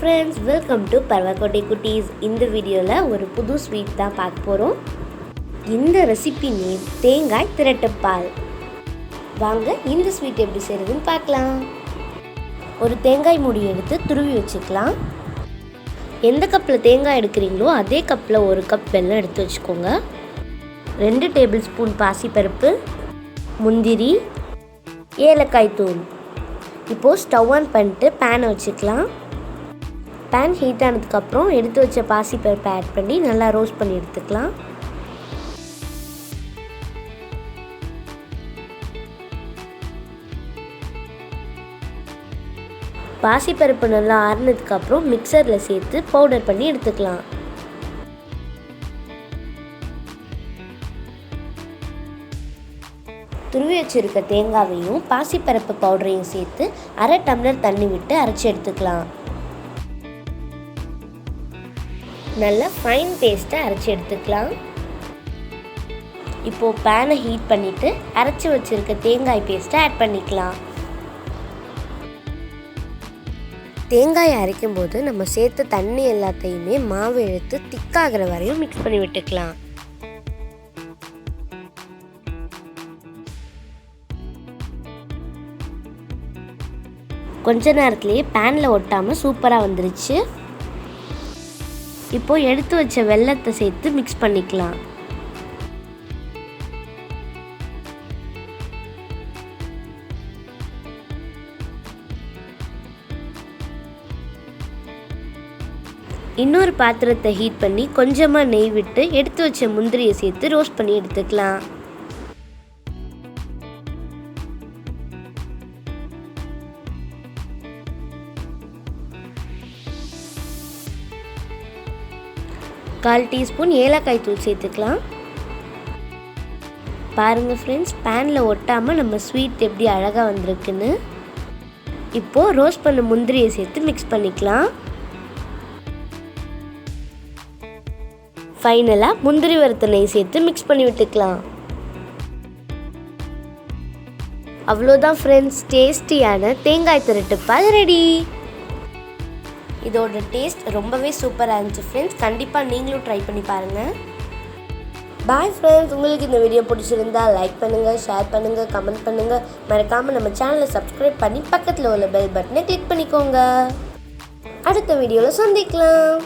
friends, welcome to Paravakkottai Kutties. இந்த வீடியோல ஒரு புது ஸ்வீட் தான் பார்க்க போறோம். இந்த ரெசிபி நேம் தேங்காய் திரட்டு பால். வாங்க இந்த ஸ்வீட் எப்படி செய்யறதுன்னு பார்க்கலாம். ஒரு தேங்காய் மூடி எடுத்து துருவி வச்சுக்கலாம். எந்த கப்பில் தேங்காய் எடுக்கிறீங்களோ அதே கப்பில் ஒரு கப் வெல்லம் எடுத்து வச்சுக்கோங்க. 2 டேபிள் ஸ்பூன் பாசிப்பருப்பு, முந்திரி, ஏலக்காய் தூள். இப்போது ஸ்டவ் ஆன் பண்ணிட்டு பேனை வச்சுக்கலாம். பேன் ஹீட் ஆனதுக்கப்புறம் எடுத்து வச்ச பாசிப்பருப்பை ஆட் பண்ணி நல்லா ரோஸ்ட் பண்ணி எடுத்துக்கலாம். பாசிப்பருப்பு நல்லா ஆறுனதுக்கப்புறம் மிக்சரில் சேர்த்து பவுடர் பண்ணி எடுத்துக்கலாம். துருவி வச்சுருக்க தேங்காவையும் பாசிப்பருப்பு பவுடரையும் சேர்த்து 1/2 டம்ளர் தண்ணி விட்டு அரைச்சி எடுத்துக்கலாம். நல்லா ஃபைன் பேஸ்ட்டாக அரைச்சி எடுத்துக்கலாம். இப்போது பேனை ஹீட் பண்ணிவிட்டு அரைச்சி வச்சுருக்க தேங்காய் பேஸ்ட்டை ஆட் பண்ணிக்கலாம். தேங்காயை அரைக்கும்போது நம்ம சேர்த்த தண்ணி எல்லாத்தையுமே மாவு எடுத்து திக்காகிற வரையும் மிக்ஸ் பண்ணி விட்டுக்கலாம். கொஞ்ச நேரத்துலேயே பேனில் ஒட்டாமல் சூப்பராக வந்துருச்சு. இப்போது எடுத்து வச்ச வெல்லத்தை சேர்த்து மிக்ஸ் பண்ணிக்கலாம். இன்னொரு பாத்திரத்தை ஹீட் பண்ணி கொஞ்சமாக நெய் விட்டு எடுத்து வச்ச முந்திரியை சேர்த்து ரோஸ்ட் பண்ணி எடுத்துக்கலாம். கால் டீஸ்பூன் ஏலக்காய் தூள் சேர்த்துக்கலாம். பாருங்கள் ஃப்ரெண்ட்ஸ், பேனில் ஒட்டாமல் நம்ம ஸ்வீட் எப்படி அழகாக வந்திருக்குன்னு. இப்போது ரோஸ்ட் பண்ண முந்திரியை சேர்த்து மிக்ஸ் பண்ணிக்கலாம். ஃபைனலாக முந்திரி வறுத்த நெய் சேர்த்து மிக்ஸ் பண்ணி விட்டுக்கலாம். அவ்வளோதான் ஃப்ரெண்ட்ஸ், டேஸ்டியான தேங்காய் திரட்டு பால் ரெடி. இதோட டேஸ்ட் ரொம்பவே சூப்பராக இருந்துச்சு ஃப்ரெண்ட்ஸ். கண்டிப்பாக நீங்களும் ட்ரை பண்ணி பாருங்கள். பாய் ஃப்ரெண்ட்ஸ், உங்களுக்கு இந்த வீடியோ பிடிச்சிருந்தா லைக் பண்ணுங்கள், ஷேர் பண்ணுங்கள், கமெண்ட் பண்ணுங்கள். மறக்காமல் நம்ம சேனலை சப்ஸ்கிரைப் பண்ணி பக்கத்தில் உள்ள பெல் பட்டனை கிளிக் பண்ணிக்கோங்க. அடுத்த வீடியோவில் சந்திக்கலாம்.